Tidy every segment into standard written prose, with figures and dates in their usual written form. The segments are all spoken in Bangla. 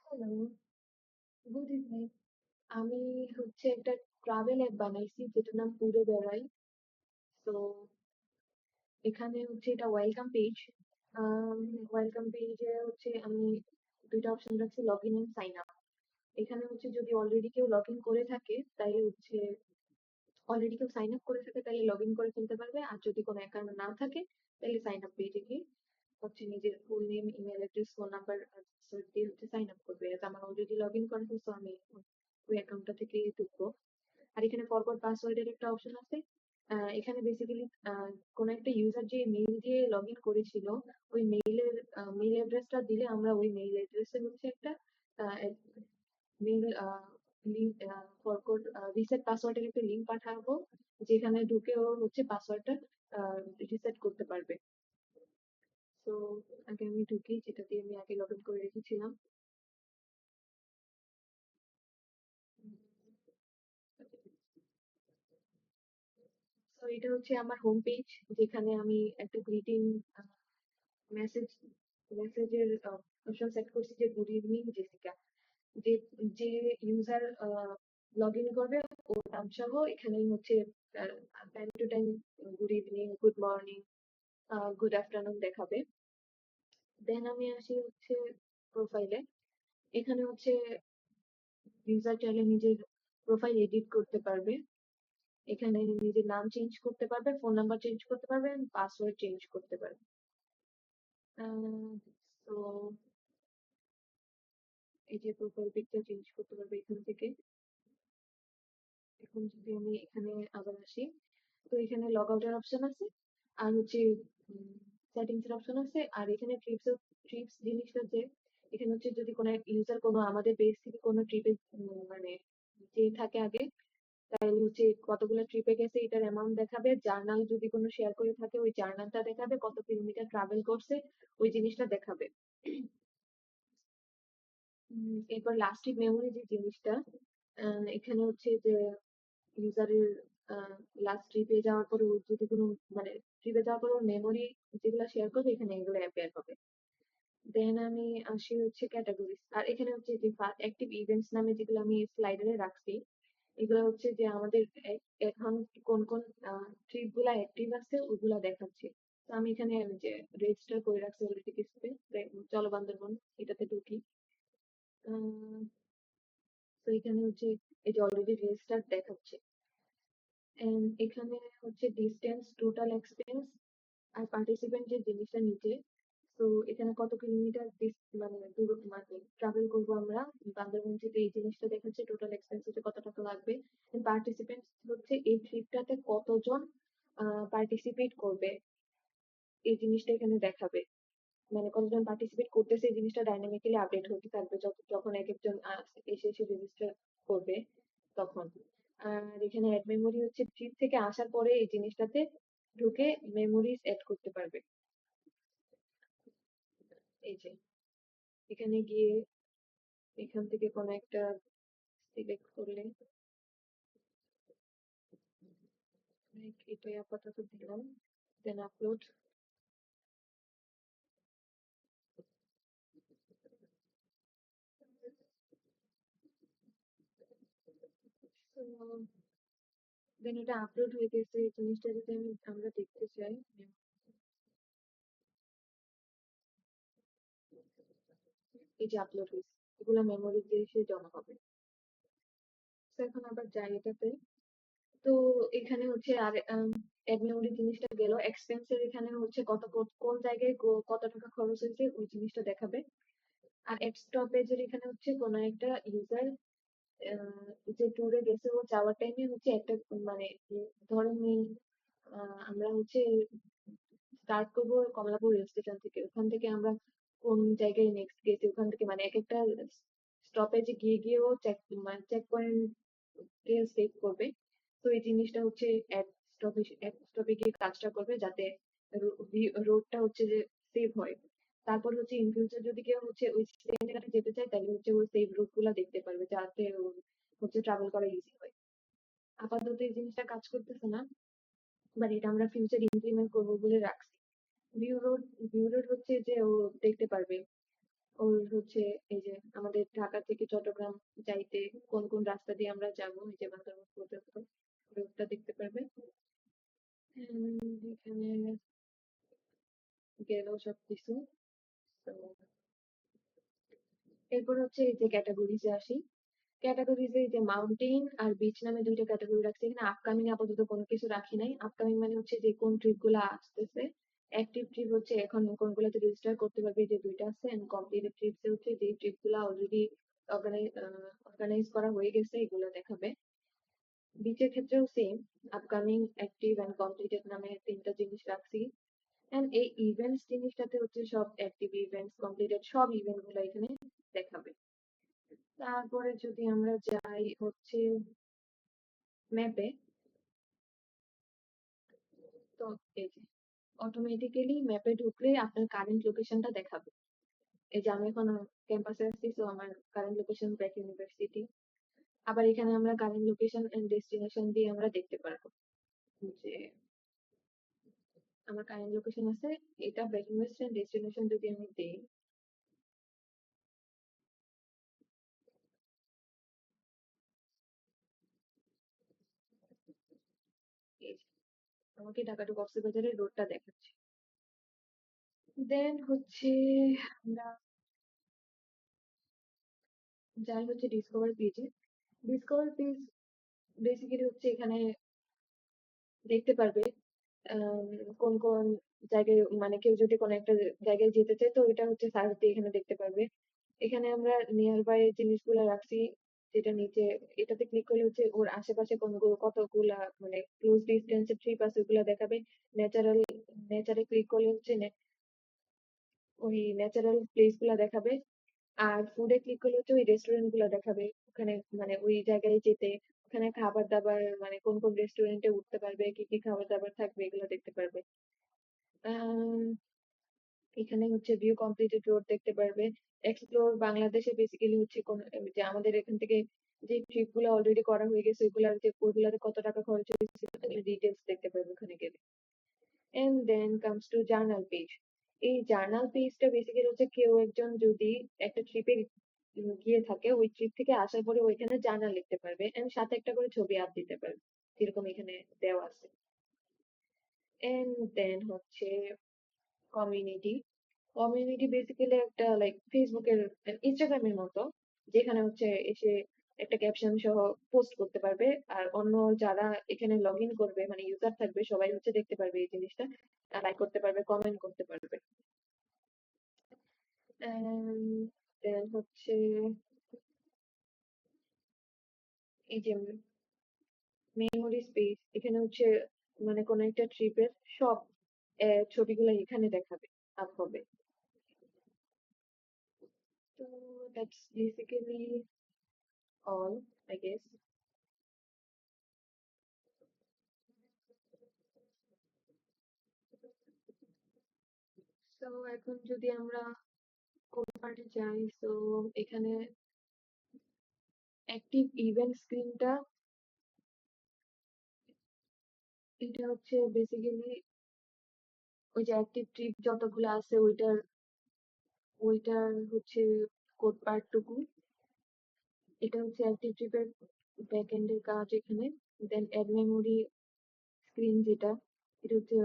Hello, good evening. আমি হচ্ছে একটা ট্রাভেল অ্যাপ বানাইছি যেটার নাম ঘুরে বেড়াই। তো এখানে হচ্ছে এটা ওয়েলকাম পেজ। ওয়েলকাম পেজে হচ্ছে আমি দুইটা অপশন রাখছি, log in and sign up. এখানে হচ্ছে যদি অলরেডি কেউ লগ ইন করে থাকে তাহলে হচ্ছে অলরেডি কেউ সাইন আপ করে থাকে তাহলে লগ ইন করে ফেলতে পারবে, আর যদি কোনো অ্যাকাউন্ট না থাকে তাহলে সাইন আপ পেজে গিয়ে হচ্ছে নিজের full name, email address, phone number দিয়ে হচ্ছে সাইন আপ করবে। as আমার অলরেডি লগ ইন করা হয়েছে, আমি ওই অ্যাকাউন্টটা থেকে ঢুকবো। আর এখানে ফরগট পাসওয়ার্ডের একটা অপশন আছে। এখানে বেসিক্যালি কোনো একটা ইউজার যে মেইল দিয়ে লগ ইন করেছিল ওই মেইলের মেইল অ্যাড্রেসটা দিলে আমরা ওই মেইল অ্যাড্রেসে হচ্ছে একটা মেইল লিঙ্ক, ফরগট রিসেট পাসওয়ার্ডের একটা লিঙ্ক পাঠাবো, যেখানে ঢুকেও হচ্ছে পাসওয়ার্ডটা রিসেট করতে পারবে। তো আগে আমি ঢুকি যেটা দিয়ে আমি আগে লগ ইন করে রেখেছিলাম। তো এটা হচ্ছে আমার হোম পেজ, যেখানে আমি একটা গ্রিটিং মেসেজ মেসেজের অপশন সেট করছি যে গুড ইভিনিং জেসিকা। যে যে ইউজার লগ ইন করবে ওর নাম সহ এখানে হচ্ছে time to time good evening, good morning, good afternoon দেখাবে। দেন আমি আসি হচ্ছে প্রোফাইলে। এখানে হচ্ছে ইউজার চাইলে নিজের প্রোফাইল এডিট করতে পারবে, এখানে নিজের নাম চেঞ্জ করতে পারবে, ফোন নাম্বার চেঞ্জ করতে পারবে, পাসওয়ার্ড চেঞ্জ করতে পারবে। তো এই যে প্রোফাইল পিকচার চেঞ্জ করতে পারবে এখান থেকে। এখন যদি আমি এখানে আবার আসি, তো এখানে লগ আউটের অপশন আছে, আর হচ্ছে সেটিংস এর অপশন আছে, আর এখানে ট্রিপস জিনিসটা যে এখানে হচ্ছে যদি কোনো ইউজার কোনো আমাদের পেজ থেকে কোনো ট্রিপে মানে যে থাকে আগে, তাহলে হচ্ছে কতগুলো ট্রিপে গেছে এটার অ্যামাউন্ট দেখাবে, জার্নাল যদি কোনো শেয়ার করে থাকে ওই জার্নালটা দেখাবে, কত কিলোমিটার ট্রাভেল করছে ওই জিনিসটা দেখাবে। এরপর লাস্টিক মেমোরি যে জিনিসটা, এখানে হচ্ছে যে ইউজারের লাস্ট ট্রিপে যাওয়ার পরে ওর যদি কোনো মানে ট্রিপে যাওয়ার পরে ওর মেমোরি যেগুলো শেয়ার করবে এখানে এগুলো অ্যাপিয়ার হবে। দেন আমি আসি হচ্ছে ক্যাটাগরিজ, আর এখানে হচ্ছে যে অ্যাক্টিভ ইভেন্টস নামে যেগুলো আমি স্লাইডারে রাখছি, এগুলো হচ্ছে যে আমাদের এখন কোন কোন ট্রিপ গুলা অ্যাক্টিভ আছে ওগুলা দেখাচ্ছে। তো আমি এখানে যে রেজিস্টার করে রাখছি অলরেডি কিছুতে, চলো বান্দরবন এটাতে ঢুকি। তো এখানে হচ্ছে এই যে অলরেডি রেজিস্টার দেখাচ্ছে। এন্ড এখানে হচ্ছে ডিস্টেন্স, টোটাল এক্সপেন্স আর পার্টিসিপেন্ট যে জিনিসটা নিচে। তো এখানে কত কিলোমিটার মানে দূর মানে ট্রাভেল করবো আমরা বান্দরবন থেকে, এই জিনিসটা দেখাচ্ছে। টোটাল এক্সপেন্স হচ্ছে কত টাকা লাগবে। পার্টিসিপেন্ট হচ্ছে এই ট্রিপটাতে কতজন পার্টিসিপেট করবে এই জিনিসটা এখানে দেখাবে, মানে কতজন পার্টিসিপেট করতেছে এই জিনিসটা ডাইনামিক্যালি আপডেট হতে থাকবে যখন এক একজন এসে এসে রেজিস্টার করবে তখন। আর এখানে অ্যাড মেমোরি হচ্ছে ট্রিপ থেকে আসার পরে এই জিনিসটাতে ঢুকে মেমোরিজ অ্যাড করতে পারবে। এই যে এখানে গিয়ে এখান থেকে কোনো একটা সিলেক্ট করলে, এটাই আপাতত দিলাম, দেন আপলোড। দেন এটা আপলোড হয়ে গেছে। এই জিনিসটা যদি আমরা দেখতে চাই, এই যে আপলোড হয়েছে, এগুলো মেমোরি দিয়ে এসে জমা হবে। তো এখন আবার যাই এটাতে। তো এখানে হচ্ছে আর অ্যাড মেমোরি জিনিসটা গেল। এক্সপেন্সের এখানে হচ্ছে কোন জায়গায় কত টাকা খরচ হয়েছে ওই জিনিসটা দেখাবে। আর অ্যাড স্টপেজের এখানে হচ্ছে কোনো একটা ইউজার যে ট্যুরে গেছে ও যাওয়ার টাইমে হচ্ছে একটা মানে ধরেন এই আমরা হচ্ছে স্টার্ট করবো কমলাপুর রেল স্টেশন থেকে, ওখান থেকে আমরা কোন জায়গায় নেক্সট গেছি ওখান থেকে মানে এক একটা স্টপেজে গিয়ে গিয়ে ও চেক পয়েন্ট সেভ করবে। তো এই জিনিসটা হচ্ছে এক স্টপে গিয়ে কাজটা করবে যাতে রোডটা হচ্ছে যে সেভ হয়। তারপর হচ্ছে ইন ফিউচার যদি কেউ হচ্ছে ওই সেম জায়গাটা যেতে চায় তাহলে হচ্ছে ওই সেভ রুট গুলা দেখতে পারবে, যাতে ওর হচ্ছে ট্রাভেল করা ইজি হয়। আপাতত এই জিনিসটা কাজ করতেছে না, বাট এটা আমরা ফিউচার ইমপ্লিমেন্ট করবো বলে রাখছি। ভিউ রোড হচ্ছে যে ও দেখতে পারবে ওর হচ্ছে এই যে আমাদের ঢাকা থেকে চট্টগ্রাম যাইতে কোন কোন রাস্তা দিয়ে আমরা যাবো, এই যে বান্দরবান পর্যন্ত রোডটা দেখতে পারবে। এখানে গেল সবকিছু। তো এরপর হচ্ছে এই যে ক্যাটাগরিজে আসি। ক্যাটাগরিজে এই যে মাউন্টেন আর বিচ নামে দুইটা ক্যাটাগরি রাখছি। এখানে আপকামিং আপাতত কোনো কিছু রাখি নাই। আপকামিং মানে হচ্ছে যে কোন ট্রিপ গুলা আসতেছে। অ্যাক্টিভ ট্রিপ হচ্ছে এখন কোনগুলোতে রেজিস্টার করতে পারবে, যে দুইটা আছে। এন্ড কমপ্লিটেড ট্রিপস হচ্ছে যে ট্রিপ গুলা অলরেডি অর্গানাইজ করা হয়ে গেছে, এগুলো দেখাবে। বিচের ক্ষেত্রেও same, upcoming, active and completed নামে তিনটা জিনিস রাখছি। এন্ড এই ইভেন্টস জিনিসটাতে হচ্ছে সব অ্যাক্টিভ ইভেন্টস, কমপ্লিটেড সব ইভেন্ট গুলো এখানে দেখাবে। তারপরে যদি আমরা যাই হচ্ছে ম্যাপে, তো এই যে অটোমেটিক্যালি ম্যাপে ঢুকলে আপনার কারেন্ট লোকেশনটা দেখাবে। এই যে আমি এখন ক্যাম্পাসে আসছি, তো আমার কারেন্ট লোকেশন ব্র্যাক ইউনিভার্সিটি। আবার এখানে আমরা কারেন্ট লোকেশন এন্ড ডেস্টিনেশন দিয়ে আমরা দেখতে পারবো যে আমার কারেন্ট লোকেশন আছে এটা ব্র্যাক ইউনিভার্সিটি, এন্ড ডেস্টিনেশন যদি আমি দেই, এই যে আমাকে ঢাকা টু কক্সবাজারের রোডটা দেখাচ্ছে। দেন হচ্ছে আমরা যাই হচ্ছে ডিসকভার পেজে। ডিসকভার পেজ বেসিক্যালি হচ্ছে এখানে দেখতে পারবে আম, কোন কোন জায়গায়, মানে কেউ যদি কোনো একটা জায়গায় যেতে চায় তো এটা হচ্ছে সার্চ দিয়ে এখানে দেখতে পারবে। এখানে আমরা নিয়ার বাই জিনিসগুলো রাখছি, যেটা নিচে এটাতে ক্লিক করলে হচ্ছে ওর আশেপাশে কোনগুলো কতগুলা মানে ক্লোজ ডিস্টেন্সে ট্রিপ আছে ওগুলা দেখাবে। ন্যাচারাল, নেচারে ক্লিক করলে হচ্ছে ওই ন্যাচারাল প্লেস গুলা দেখাবে। আর ফুডে ক্লিক করলে হচ্ছে ওই রেস্টুরেন্ট গুলা দেখাবে ওখানে, মানে ওই জায়গায় যেতে ওখানে খাবার দাবার মানে কোন কোন রেস্টুরেন্টে উঠতে পারবে, কি কি খাবার দাবার থাকবে এগুলো দেখতে পারবে। আম, এখানে হচ্ছে ভিউ কমপ্লিটেড রোড দেখতে পারবে। এক্সপ্লোর বাংলাদেশে বেসিক্যালি হচ্ছে কোন যে আমাদের এখান থেকে যে ট্রিপ গুলো অলরেডি করা হয়ে গেছে ওইগুলার যে ওইগুলাতে কত টাকা খরচ হয়েছে ডিটেলস দেখতে পারবে ওখানে গেলে। And then comes to journal page. এই জার্নাল পেজটা বেসিক্যালি হচ্ছে কেউ একজন যদি একটা ট্রিপে গিয়ে থাকে, ওই ট্রিপ থেকে আসার পরে ওইখানে জার্নাল লিখতে পারবে এন্ড সাথে একটা করে ছবি আপ দিতে পারবে, যেরকম এখানে দেওয়া আছে। এন্ড দেন হচ্ছে কমিউনিটি। কমিউনিটি বেসিক্যালি একটা লাইক ফেসবুকের, ইনস্টাগ্রামের মতো, যেখানে হচ্ছে এসে একটা ক্যাপশন সহ পোস্ট করতে পারবে। আর অন্য যারা এখানে লগ ইন করবে মানে ইউজার থাকবে সবাই হচ্ছে দেখতে পারবে এই জিনিসটা, লাইক করতে পারবে, কমেন্ট করতে পারবে। দেন হচ্ছে এই যে মেমোরি স্পেস, এখানে হচ্ছে মানে কোন একটা ট্রিপের সব ছবিগুলো এখানে দেখাবে, আপ হবে। তো that's basically all, I guess. তো এখন যদি আমরা কোন পার্টে যাই, তো এখানে অ্যাক্টিভ ইভেন্ট স্ক্রিনটা, এটা হচ্ছে বেসিক্যালি ওই যে অ্যাক্টিভ ট্রিপ যতগুলো আছে ওইটার হচ্ছে কোড পার্ট টুকু। এটা হচ্ছে অ্যাক্টিভ ট্রিপের ব্যাক এন্ডের কাজ এখানে। দেন অ্যাড মেমোরি স্ক্রিন যেটা, এটা হচ্ছে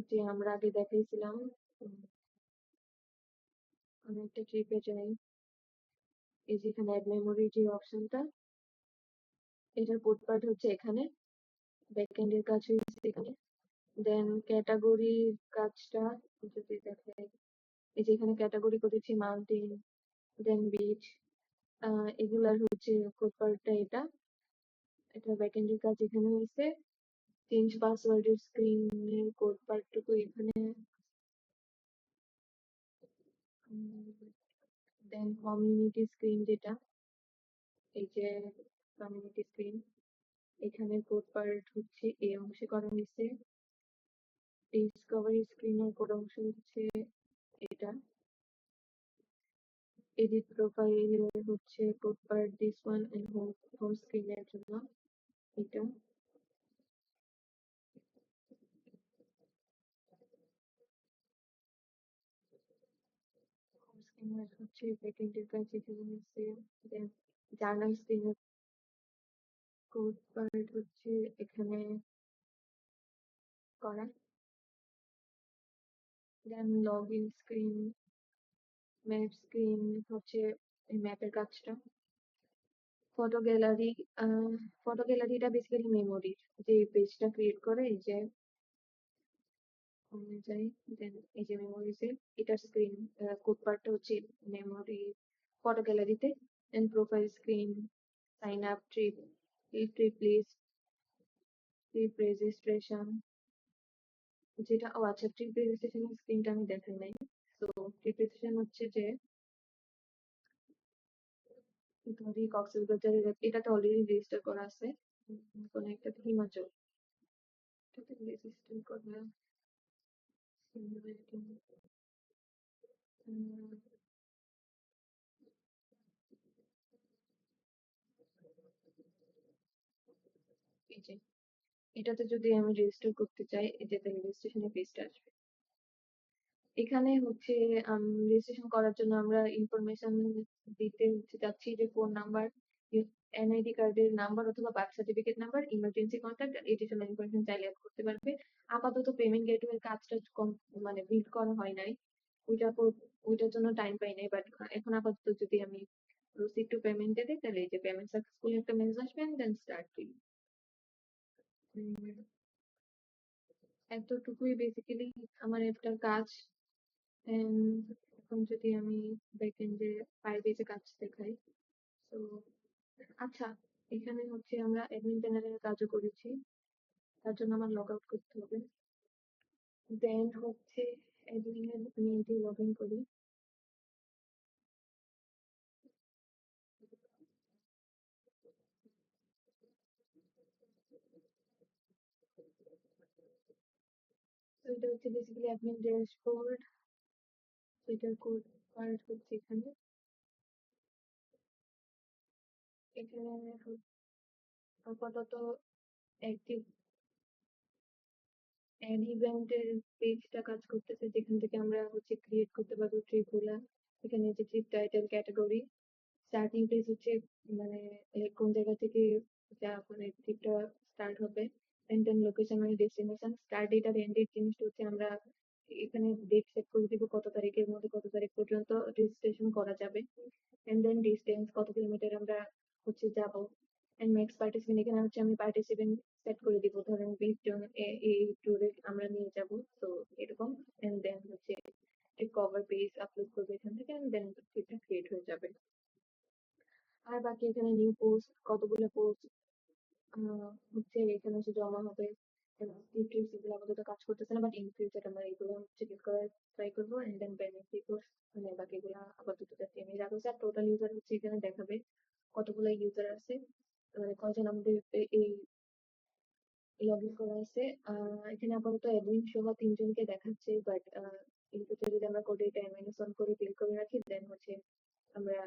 যে আমরা আগে দেখাইছিলাম। উম, আমি একটা ট্রিপে যাই, এই যে এখানে অ্যাড মেমোরি যে অপশনটা, এটার কোড পার্ট হচ্ছে এখানে, ব্যাক এন্ডের কাজ হচ্ছে এখানে। দেন ক্যাটাগরি কাজটা যদি দেখাই, এই যে এখানে ক্যাটাগরি করেছি মাউন্টেন, দেন বিচ, এগুলার হচ্ছে কোড পার্টটা এটা। এটা ব্যাকএন্ডের কাজ এখানে হয়েছে। চেঞ্জ পাসওয়ার্ডের স্ক্রিনের কোড পার্টটুকু এখানে। দেন কমিউনিটি স্ক্রিন যেটা, এই যে কমিউনিটি স্ক্রিন, এখানে কোড পার্ট হচ্ছে এই অংশে করা হয়েছে। ডিসকভারি স্ক্রিনের কোড অংশ হচ্ছে এটা। এডিট প্রোফাইলের হচ্ছে code part this one, and home home স্ক্রিনের জন্য এটা। আমার হচ্ছে ব্যাকএন্ডের কাজ এখানে আছে। দেন জার্নাল স্ক্রিনের কোড পার্ট হচ্ছে এখানে করা। Then login screen, map screen হচ্ছে এই ম্যাপের কাজটা। ফটো গ্যালারি, ফটো গ্যালারিটা বেসিক্যালি মেমোরির যে পেজটা ক্রিয়েট করে এই যে অনুযায়ী, দেন এই যে মেমোরিজে এটার স্ক্রিন কোড পার্টটা হচ্ছে মেমোরি ফটো গ্যালারিতে। Then profile screen, sign up, trip, trip list, trip registration, যেটা ও আচ্ছা ট্রিপ রেজিস্ট্রেশনের স্ক্রিনটা আমি দেখাই নাই। তো ট্রিপ রেজিস্ট্রেশন হচ্ছে যে ধরি কক্সবাজারের এটাতে অলরেডি রেজিস্টার করা আছে, কোনো একটা হিমাচল এটাতে রেজিস্টার করা। উম, এই যে এটাতে যদি আমি রেজিস্টার করতে চাই, এটাতে রেজিস্ট্রেশনের পেজটা আসবে। এখানে হচ্ছে রেজিস্ট্রেশন করার জন্য আমরা ইনফরমেশন দিতে হচ্ছে চাচ্ছি যে ফোন নাম্বার, এনআইডি কার্ডের নাম্বার অথবা birth certificate number, emergency contact, additional information চাইলে অ্যাড করতে পারবে। আপাতত পেমেন্ট গেটওয়ের কাজটা মানে বিল্ড করা হয় নাই, ওইটা ওইটার জন্য টাইম পাই নাই। বাট এখন আপাতত যদি আমি প্রসিড টু পেমেন্ট দিই তাহলে এই যে পেমেন্ট সাকসেসফুল একটা মেসেজ আসবে, দেন স্টার্ট দিই। এতটুকুই বেসিক্যালি আমার একটা কাজ। এখন যদি আমি ব্যাকএন্ডে ফায়ারবেজে কাজ দেখাই, তো আচ্ছা এখানে হচ্ছে আমরা অ্যাডমিন প্যানেলের কাজও করেছি, তার জন্য আমার লগ আউট করতে হবে। দেন হচ্ছে অ্যাডমিনের মেইল দিয়ে লগ ইন করি। তো এটা হচ্ছে বেসিক্যালি অ্যাডমিন ড্যাশবোর্ড, এটার কোড পার্ট হচ্ছে এখানে। এখানে আপাতত অ্যাক্টিভ অ্যাড ইভেন্টের পেজটা কাজ করতেছে, যেখান থেকে আমরা হচ্ছে ক্রিয়েট করতে পারবো ট্রিপ গুলা। এখানে হচ্ছে trip title, category, starting page হচ্ছে মানে কোন জায়গা থেকে মানে ট্রিপটা স্টার্ট হবে, এন্ড দেন লোকেশন মানে ডেস্টিনেশন, স্টার্ট ডেট আর এন্ড ডেট জিনিসটা হচ্ছে আমরা এখানে ডেট সেট করে দিব কত তারিখের মধ্যে কত তারিখ পর্যন্ত রেজিস্ট্রেশন করা যাবে, এন্ড দেন ডিস্টেন্স কত কিলোমিটার আমরা হচ্ছে যাব, এন্ড ম্যাক্স পার্টিসিপেন্ট এখানে হচ্ছে আমি পার্টিসিপেন্ট সেট করে দিব, ধরেন 20 জন এই ট্যুরে আমরা নিয়ে যাব, তো এরকম। এন্ড দেন হচ্ছে কভার পেজ আপলোড করবে এখান থেকে, এন্ড দেন ট্রিপটা ক্রিয়েট হয়ে যাবে। আর বাকি এখানে নিউ পোস্ট কতগুলো পোস্ট হচ্ছে এখানে এসে জমা হবে। ডিটেইলস এগুলো আপাতত কাজ করতেছে না, বাট ইন ফিউচার আমরা এগুলো হচ্ছে বের করার ট্রাই করবো, এন্ড দেন পেমেন্ট রিপোর্ট মানে বাকিগুলো আপাতত যাতে আমি রাখবো। আর টোটাল ইউজার হচ্ছে এখানে দেখাবে কতগুলো ইউজার আছে, মানে কয়জন আমাদের এই লগ ইন করা আছে। এখানে আপাতত অ্যাডমিন সহ 3 জনকে দেখাচ্ছে, বাট ইন ফিউচার যদি আমরা কোডে টাইম মাইনাস অন করে ক্লিক করে রাখি, দেন হচ্ছে আমরা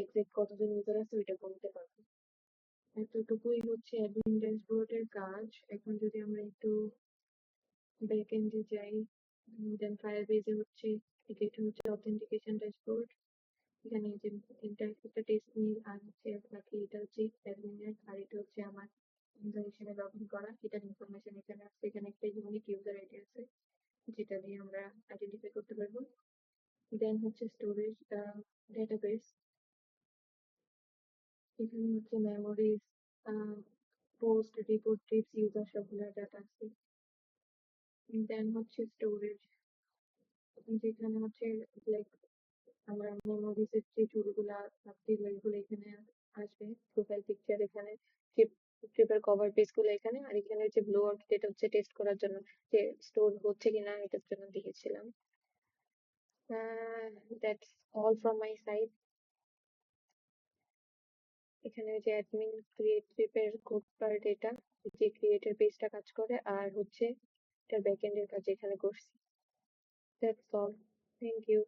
এক্সাক্ট কতজন ইউজার আছে ওইটা বলতে পারবো। এতটুকুই হচ্ছে অ্যাডমিন ড্যাশবোর্ডের কাজ। এখন যদি আমরা একটু ব্যাক এন্ডে যাই, দেন ফায়ারবেজে হচ্ছে এটা হচ্ছে অথেন্টিকেশন ড্যাশবোর্ড। এখানে যে তিনটা একটা টেস্ট নিই, আর হচ্ছে বাকি এটা হচ্ছে অ্যাডমিনের, আর এটা হচ্ছে আমার ইউজার হিসেবে লগ ইন করা। এটার ইনফরমেশন এখানে আছে, এখানে একটা ইউনিক ইউজার আইডি আছে যেটা দিয়ে আমরা আইডেন্টিফাই করতে পারবো। দেন হচ্ছে স্টোরেজ ডেটাবেস, এখানে হচ্ছে memories, post, report, TRIPS, user সবগুলো ডাটা আছে। দেন হচ্ছে স্টোরেজ, যেখানে হচ্ছে লাইক আমরা মেমোরিজ এর যে টুলগুলা গুলো এখানে আসবে, প্রোফাইল পিকচার এখানে, ট্রিপ ট্রিপের কভার পেজ গুলো এখানে, আর এখানে হচ্ছে ব্লো আউট যেটা হচ্ছে টেস্ট করার জন্য যে স্টোর হচ্ছে কিনা এটার জন্য দিয়েছিলাম। That's all from my side. এখানে যে অ্যাডমিন ক্রিয়েট ট্রিপের কোড পার্ট এটা, যে ক্রিয়েটের পেজটা কাজ করে, আর হচ্ছে এটার ব্যাকএন্ডের কাজ এখানে করছি। That's all, thank you.